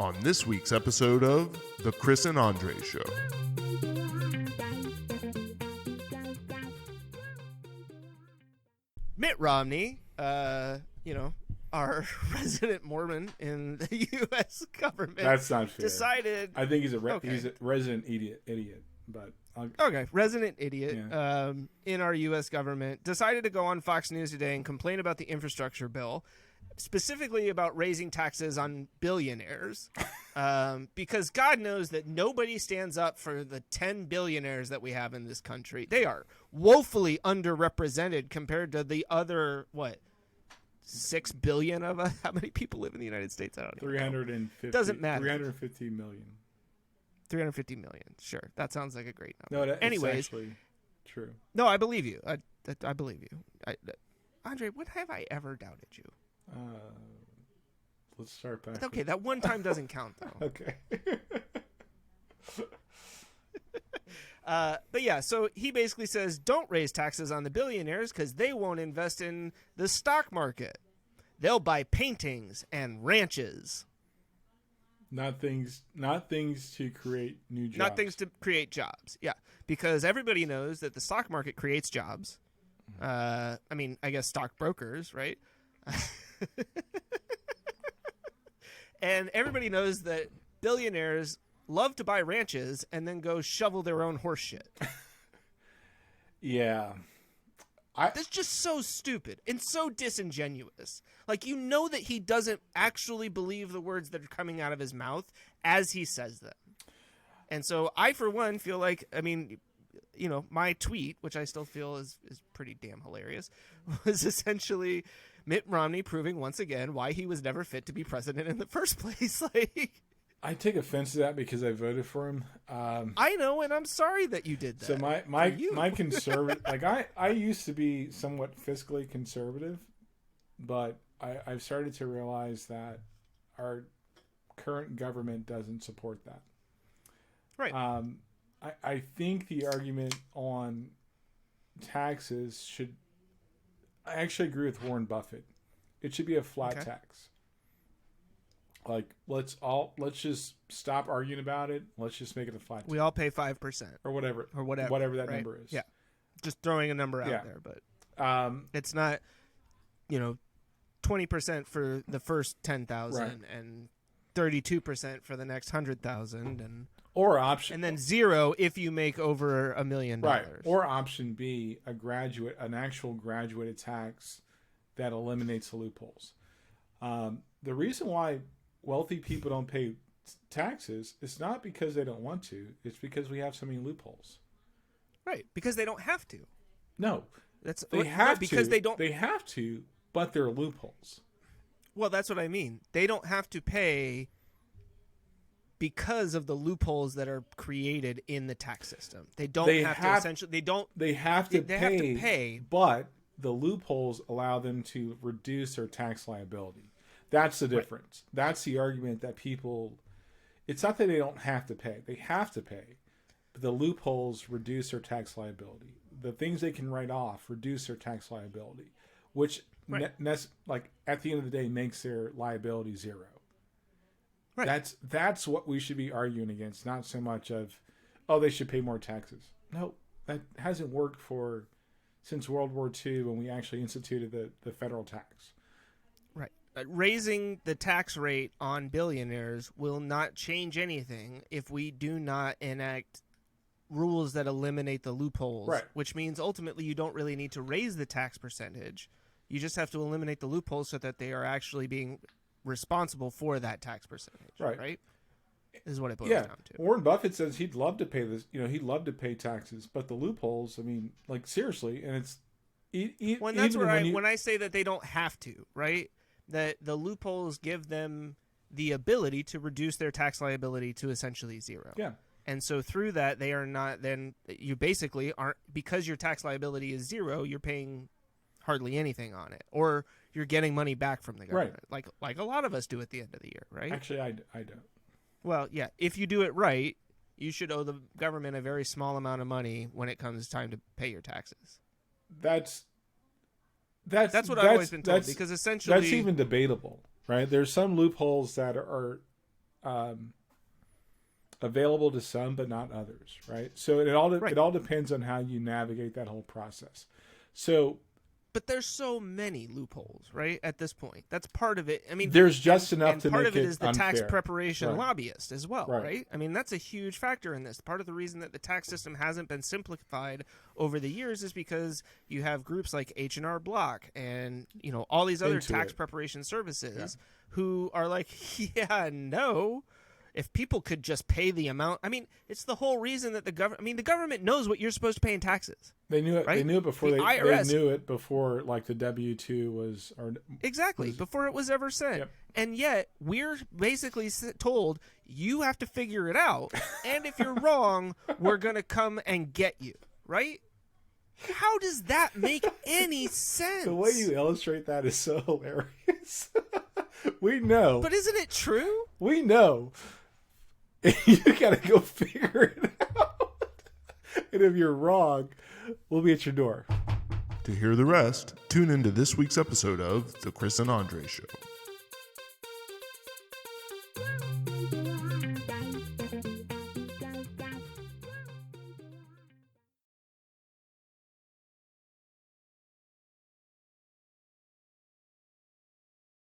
on this week's episode of The Chris and Andre Show. Mitt Romney, our resident Mormon in the U.S. government. That's not fair. Decided. I think he's a resident idiot. But resident idiot Yeah. In our U.S. government decided to go on Fox News today and complain about the infrastructure bill, specifically about raising taxes on billionaires, because God knows that nobody stands up for the 10 billionaires that we have in this country. They are woefully underrepresented compared to the other, 6 billion of us? How many people live in the United States? I don't know. 350. Doesn't matter. 350 million. 350 million. Sure. That sounds like a great number. No, that's Anyways, actually true. No, I believe you. I believe you. Andre, when have I ever doubted you? Let's start back. Okay, that one time doesn't count, though. Okay. But yeah, so he basically says, don't raise taxes on the billionaires because they won't invest in the stock market. They'll buy paintings and ranches. Not things to create new jobs. Not things to create jobs. Yeah, because everybody knows that the stock market creates jobs. I guess stockbrokers, right? And everybody knows that billionaires love to buy ranches and then go shovel their own horse shit. Yeah. That's just so stupid and so disingenuous. Like, you know that he doesn't actually believe the words that are coming out of his mouth as he says them. And so I, for one, feel like, my tweet, which I still feel is pretty damn hilarious, was essentially Mitt Romney proving once again why he was never fit to be president in the first place. I take offense to that because I voted for him. I know, and I'm sorry that you did that. So my conservative, I used to be somewhat fiscally conservative, but I've started to realize that our current government doesn't support that. Right. I think the argument on taxes should. I actually agree with Warren Buffett. It should be a flat tax. Like, let's just stop arguing about it. Let's just make it a flat tax. We all pay 5% or whatever that number is. Yeah, just throwing a number out there, but it's not, 20% for the first 10,000 and 32% for the next 100,000, and then 0 if you make over $1 million. Right. Or option B, an actual graduated tax that eliminates the loopholes. The reason why wealthy people don't pay taxes is not because they don't want to. It's because we have so many loopholes. Right. Because they don't have to. No. They have to, but they're loopholes. Well, that's what I mean. They don't have to pay because of the loopholes that are created in the tax system. They have to pay, but the loopholes allow them to reduce their tax liability. That's the difference. Right. That's the argument that people... It's not that they don't have to pay. They have to pay. But the loopholes reduce their tax liability. The things they can write off reduce their tax liability, which at the end of the day makes their liability 0. Right. That's what we should be arguing against, not so much of, they should pay more taxes. No, that hasn't worked since World War II when we actually instituted the federal tax. Right. Raising the tax rate on billionaires will not change anything if we do not enact rules that eliminate the loopholes, which means ultimately you don't really need to raise the tax percentage. You just have to eliminate the loopholes so that they are actually being responsible for that tax percentage. Right? Is what it boils down to. Warren Buffett says he'd love to pay this. He'd love to pay taxes, but the loopholes. Seriously, and it's. That's where when I say that they don't have to, right? That the loopholes give them the ability to reduce their tax liability to essentially 0. Yeah. And so through that, they are not. Then you basically aren't, because your tax liability is 0. You're paying hardly anything on it, or you're getting money back from the government, like a lot of us do at the end of the year, right? Actually, I don't. Well, yeah. If you do it right, you should owe the government a very small amount of money when it comes time to pay your taxes. That's what I've always been told, because essentially that's even debatable, right? There's some loopholes that are available to some, but not others, right? So it all depends on how you navigate that whole process. So, but there's so many loopholes, right? At this point, that's part of it. I mean, there's just enough to part make of it it is the unfair. tax preparation Right. lobbyist as well, Right. right? I mean, that's a huge factor in this. Part of the reason that the tax system hasn't been simplified over the years is because you have groups like H&R Block and all these other tax preparation services who are like, yeah, no. If people could just pay the amount, I mean, it's the whole reason that the government knows what you're supposed to pay in taxes. They knew it. Right? They knew it before The they IRS knew it before, like the W-2 was. Exactly, before it was ever sent. Yep. And yet, we're basically told, you have to figure it out. And if you're wrong, we're going to come and get you, right? How does that make any sense? The way you illustrate that is so hilarious. We know. But isn't it true? We know. You gotta go figure it out. And if you're wrong, we'll be at your door. To hear the rest, tune into this week's episode of The Chris and Andre Show.